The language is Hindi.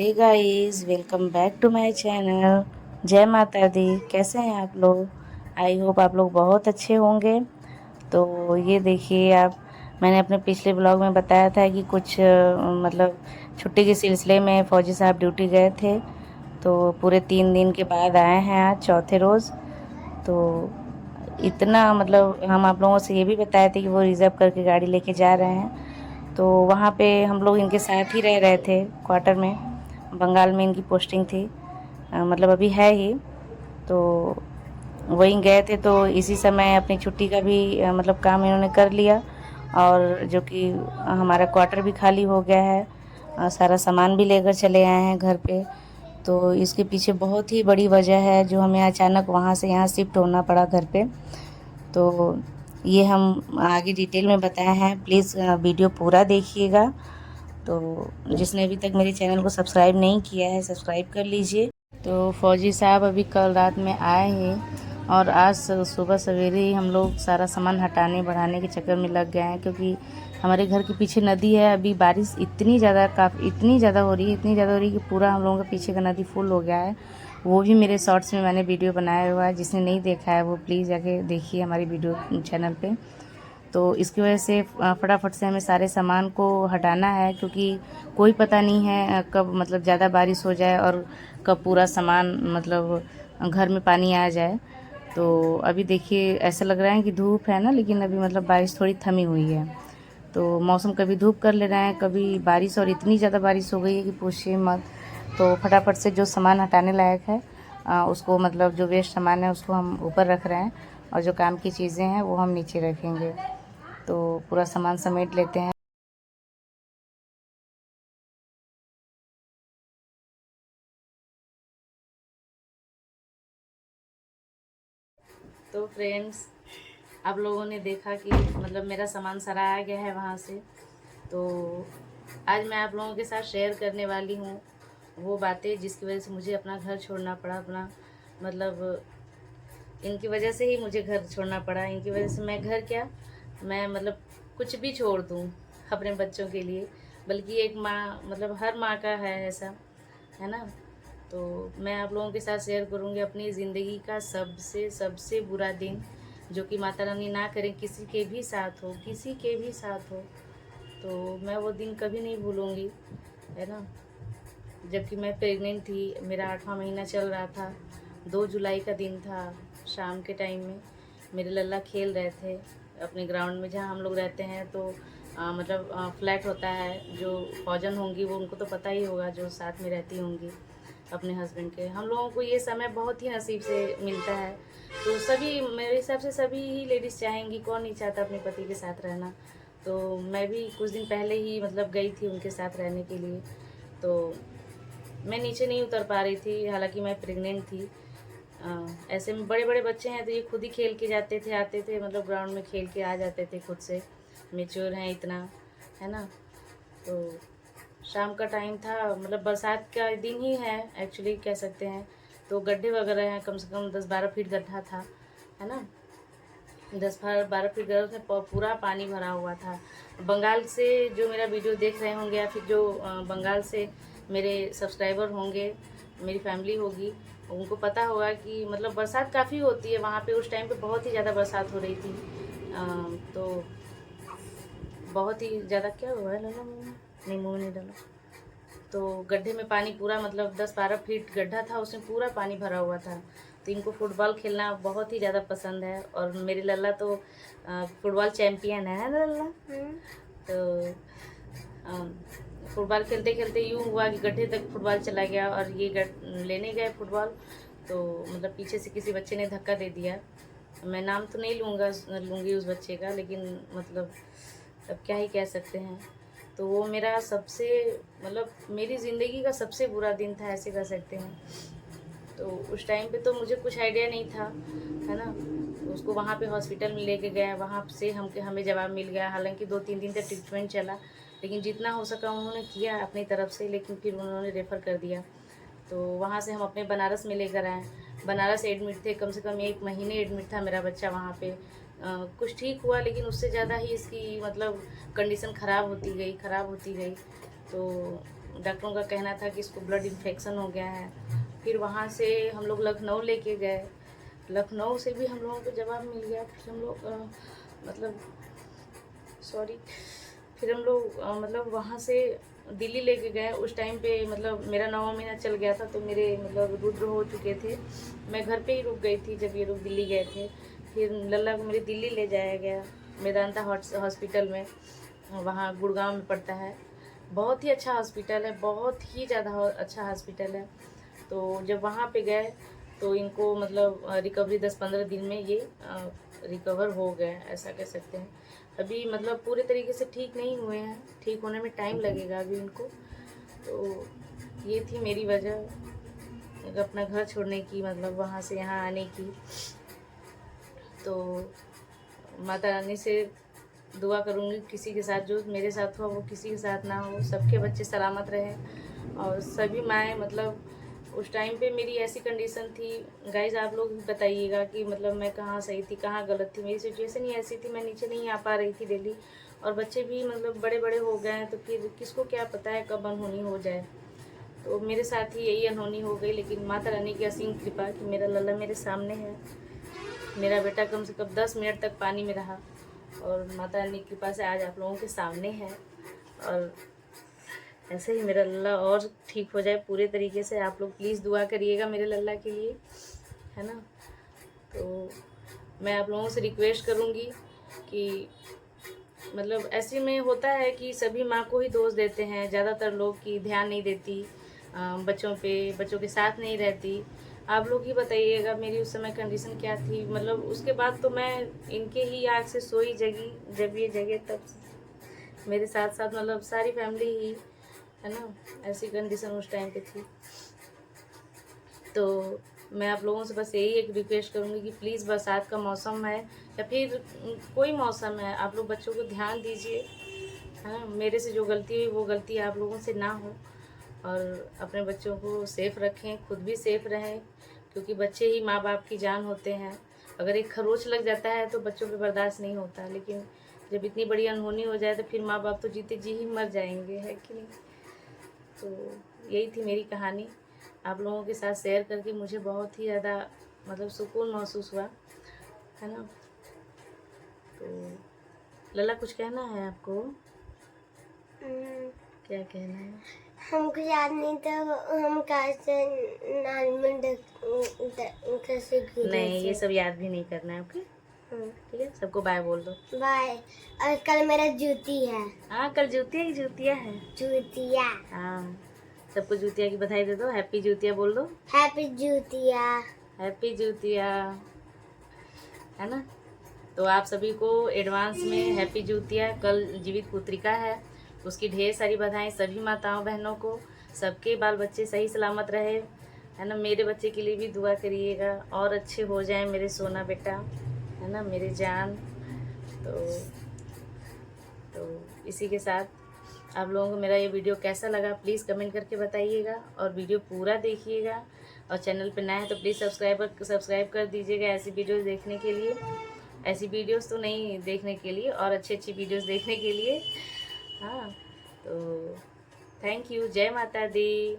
Hey guys, welcome back to my channel. जय माता दी। कैसे हैं आप लोग? आई होप आप लोग बहुत अच्छे होंगे। तो ये देखिए आप, मैंने अपने पिछले ब्लॉग में बताया था कि कुछ मतलब छुट्टी के सिलसिले में फ़ौजी साहब ड्यूटी गए थे। तो पूरे 3 दिन के बाद आए हैं आज चौथे रोज़। तो इतना मतलब हम आप लोगों से ये भी बताए थे कि वो रिज़र्व करके गाड़ी लेके जा रहे हैं। तो वहाँ पे हम लोग इनके साथ ही रह रहे थे क्वार्टर में। बंगाल में इनकी पोस्टिंग थी, मतलब अभी है ही। तो वहीं गए थे, तो इसी समय अपनी छुट्टी का भी मतलब काम इन्होंने कर लिया। और जो कि हमारा क्वार्टर भी खाली हो गया है, सारा सामान भी लेकर चले आए हैं घर पे। तो इसके पीछे बहुत ही बड़ी वजह है जो हमें अचानक वहाँ से यहाँ शिफ्ट होना पड़ा घर पे। तो ये हम आगे डिटेल में बताए हैं, प्लीज़ वीडियो पूरा देखिएगा। तो जिसने अभी तक मेरे चैनल को सब्सक्राइब नहीं किया है, सब्सक्राइब कर लीजिए। तो फ़ौजी साहब अभी कल रात में आए हैं और आज सुबह सवेरे ही हम लोग सारा सामान हटाने बढ़ाने के चक्कर में लग गए हैं, क्योंकि हमारे घर के पीछे नदी है। अभी बारिश इतनी ज़्यादा इतनी ज़्यादा हो रही है, इतनी ज़्यादा हो रही है कि पूरा हम लोगों के पीछे का नदी फुल हो गया है। वो भी मेरे शॉर्ट्स में मैंने वीडियो बनाया हुआ है, जिसने नहीं देखा है वो प्लीज़ जाके देखिए हमारी वीडियो चैनल पे। तो इसकी वजह से फटाफट से हमें सारे सामान को हटाना है, क्योंकि कोई पता नहीं है कब मतलब ज़्यादा बारिश हो जाए और कब पूरा सामान मतलब घर में पानी आ जाए। तो अभी देखिए ऐसा लग रहा है कि धूप है ना, लेकिन अभी मतलब बारिश थोड़ी थमी हुई है। तो मौसम कभी धूप कर ले रहा है, कभी बारिश, और इतनी ज़्यादा बारिश हो गई है कि पूछिए मत। तो फटाफट से जो सामान हटाने लायक है उसको, मतलब जो वेस्ट सामान है उसको हम ऊपर रख रहे हैं, और जो काम की चीज़ें हैं वो हम नीचे रखेंगे। तो पूरा सामान समेट लेते हैं। तो फ्रेंड्स, आप लोगों ने देखा कि मतलब मेरा सामान सारा आ गया है वहाँ से। तो आज मैं आप लोगों के साथ शेयर करने वाली हूँ वो बातें जिसकी वजह से मुझे अपना घर छोड़ना पड़ा। अपना मतलब इनकी वजह से ही मुझे घर छोड़ना पड़ा। इनकी वजह से मैं घर क्या, मैं मतलब कुछ भी छोड़ दूँ अपने बच्चों के लिए। बल्कि एक माँ, मतलब हर माँ का है ऐसा, है ना। तो मैं आप लोगों के साथ शेयर करूँगी अपनी ज़िंदगी का सबसे सबसे बुरा दिन, जो कि माता रानी ना करें किसी के भी साथ हो, किसी के भी साथ हो। तो मैं वो दिन कभी नहीं भूलूँगी, है ना। जबकि मैं प्रेग्नेंट थी, मेरा 8वां महीना चल रहा था। 2 जुलाई का दिन था। शाम के टाइम में मेरे लल्ला खेल रहे थे अपने ग्राउंड में जहाँ हम लोग रहते हैं। तो मतलब फ्लैट होता है, जो फौजन होंगी वो उनको तो पता ही होगा, जो साथ में रहती होंगी अपने हस्बैंड के। हम लोगों को ये समय बहुत ही नसीब से मिलता है। तो सभी, मेरे हिसाब से सभी ही लेडीज़ चाहेंगी, कौन नहीं चाहता अपने पति के साथ रहना। तो मैं भी कुछ दिन पहले ही मतलब गई थी उनके साथ रहने के लिए। तो मैं नीचे नहीं उतर पा रही थी, हालांकि मैं प्रेग्नेंट थी। ऐसे में बड़े बड़े बच्चे हैं तो ये खुद ही खेल के जाते थे, आते थे, मतलब ग्राउंड में खेल के आ जाते थे खुद से। मेच्योर हैं इतना, है ना। तो शाम का टाइम था, मतलब बरसात का दिन ही है एक्चुअली कह सकते हैं। तो गड्ढे वगैरह हैं, कम से कम 10-12 फीट गड्ढा था, है ना। 10-12 फीट गड्ढा उसमें पूरा पानी भरा हुआ था। बंगाल से जो मेरा वीडियो देख रहे होंगे, या फिर जो बंगाल से मेरे सब्सक्राइबर होंगे, मेरी फैमिली होगी, उनको पता होगा कि मतलब बरसात काफ़ी होती है वहाँ पे। उस टाइम पे बहुत ही ज़्यादा बरसात हो रही थी। तो बहुत ही ज़्यादा, क्या हुआ है लाला मुँह में? नहीं, मुँह में नहीं डाला। तो गड्ढे में पानी पूरा, मतलब 10-12 फीट गड्ढा था, उसमें पूरा पानी भरा हुआ था। तो इनको फुटबॉल खेलना बहुत ही ज़्यादा पसंद है, और मेरे लल्ला तो फुटबॉल चैम्पियन है ना लल्ला। तो फुटबॉल खेलते खेलते यूँ हुआ कि गड्ढे तक फुटबॉल चला गया, और ये लेने गए फुटबॉल। तो मतलब पीछे से किसी बच्चे ने धक्का दे दिया। मैं नाम तो नहीं लूँगी उस बच्चे का, लेकिन मतलब अब क्या ही कह सकते हैं। तो वो मेरा सबसे, मतलब मेरी ज़िंदगी का सबसे बुरा दिन था, ऐसे कह सकते हैं। तो उस टाइम पे तो मुझे कुछ आइडिया नहीं था, है ना। तो उसको वहाँ पे हॉस्पिटल में लेके गए, वहाँ से हमें जवाब मिल गया। हालांकि 2-3 दिन तक ट्रीटमेंट चला, लेकिन जितना हो सका उन्होंने किया अपनी तरफ से, लेकिन फिर उन्होंने रेफ़र कर दिया। तो वहाँ से हम अपने बनारस में लेकर आए। बनारस एडमिट थे, कम से कम 1 महीने एडमिट था मेरा बच्चा वहाँ पे। कुछ ठीक हुआ, लेकिन उससे ज़्यादा ही इसकी मतलब कंडीशन ख़राब होती गई, ख़राब होती गई। तो डॉक्टरों का कहना था कि इसको ब्लड इन्फेक्शन हो गया है। फिर वहाँ से हम लोग लखनऊ लेके गए, लखनऊ से भी हम लोगों को जवाब मिल गया। फिर हम लोग फिर हम लोग मतलब वहाँ से दिल्ली लेके गए। उस टाइम पे मतलब मेरा 9वां महीना चल गया था, तो मेरे मतलब रुद्र हो चुके थे। मैं घर पे ही रुक गई थी जब ये लोग दिल्ली गए थे। फिर लल्ला को मेरे दिल्ली ले जाया गया, मेदांता हॉस्पिटल में, वहाँ गुड़गांव में पड़ता है। बहुत ही अच्छा हॉस्पिटल है, बहुत ही ज़्यादा अच्छा हॉस्पिटल है। तो जब वहाँ पे गए तो इनको मतलब रिकवरी 10-15 दिन में ये रिकवर हो गए, ऐसा कह सकते हैं। अभी मतलब पूरे तरीके से ठीक नहीं हुए हैं, ठीक होने में टाइम लगेगा अभी इनको। तो ये थी मेरी वजह अपना घर छोड़ने की, मतलब वहाँ से यहाँ आने की। तो माता रानी से दुआ करूँगी किसी के साथ जो मेरे साथ हुआ वो किसी के साथ ना हो, सबके बच्चे सलामत रहें। और सभी माएँ मतलब उस टाइम पे मेरी ऐसी कंडीशन थी, गाइज़ आप लोग भी बताइएगा कि मतलब मैं कहाँ सही थी कहाँ गलत थी। मेरी सिचुएशन ही ऐसी थी, मैं नीचे नहीं आ पा रही थी डेली, और बच्चे भी मतलब बड़े बड़े हो गए हैं, तो फिर किसको क्या पता है कब अनहोनी हो जाए। तो मेरे साथ ही यही अनहोनी हो गई, लेकिन माता रानी की असीम कृपा कि मेरा लल्ला मेरे सामने है। मेरा बेटा कम से कम 10 मिनट तक पानी में रहा, और माता रानी की कृपा से आज आप लोगों के सामने है। और ऐसे ही मेरा लल्ला और ठीक हो जाए पूरे तरीके से। आप लोग प्लीज़ दुआ करिएगा मेरे लल्ला के लिए, है ना। तो मैं आप लोगों से रिक्वेस्ट करूँगी कि मतलब ऐसे में होता है कि सभी माँ को ही दोष देते हैं ज़्यादातर लोग, कि ध्यान नहीं देती बच्चों पे, बच्चों के साथ नहीं रहती। आप लोग ही बताइएगा मेरी उस समय कंडीशन क्या थी। मतलब उसके बाद तो मैं इनके ही आग से सोई जगी, जब ये जगे तब मेरे साथ साथ मतलब सारी फैमिली ही, है ना, ऐसी कंडीशन उस टाइम पे थी। तो मैं आप लोगों से बस यही एक रिक्वेस्ट करूँगी कि प्लीज़ बरसात का मौसम है या फिर कोई मौसम है, आप लोग बच्चों को ध्यान दीजिए, है ना। मेरे से जो गलती हुई वो गलती आप लोगों से ना हो, और अपने बच्चों को सेफ़ रखें, खुद भी सेफ़ रहें, क्योंकि बच्चे ही माँ बाप की जान होते हैं। अगर एक खरोंच लग जाता है तो बच्चों पे बर्दाश्त नहीं होता, लेकिन जब इतनी बड़ी अनहोनी हो जाए तो फिर माँ बाप तो जीते जी ही मर जाएंगे, है कि नहीं। तो यही थी मेरी कहानी, आप लोगों के साथ शेयर करके मुझे बहुत ही ज़्यादा मतलब सुकून महसूस हुआ, है ना। तो लल्ला कुछ कहना है आपको? क्या कहना है? हमको याद नहीं था हम कैसे कैसे गिरे नहीं, थे। ये सब याद भी नहीं करना है, ओके। ठीक है, सबको बाय बोल दो। बाय। और कल मेरा जूती है। हाँ, कल जूतिया की जूतिया है। जूतिया। हाँ, सबको जूतिया की बधाई दे दो, हैप्पी जूतिया बोल दो। हैप्पी जूतिया। हैप्पी जूतिया, है ना। तो आप सभी को एडवांस में हैप्पी जूतिया। कल जीवित पुत्रिका है, उसकी ढेर सारी बधाएं सभी माताओं बहनों को। सबके बाल बच्चे सही सलामत रहे, है ना। मेरे बच्चे के लिए भी दुआ करिएगा, और अच्छे हो जाएं मेरे सोना बेटा, है ना, मेरे जान। तो इसी के साथ आप लोगों को मेरा ये वीडियो कैसा लगा प्लीज़ कमेंट करके बताइएगा, और वीडियो पूरा देखिएगा। और चैनल पर नया है तो प्लीज़ सब्सक्राइब कर दीजिएगा ऐसी वीडियोस देखने के लिए, ऐसी वीडियोस तो नहीं देखने के लिए, और अच्छी वीडियोस देखने के लिए। हाँ, तो थैंक यू। जय माता दी।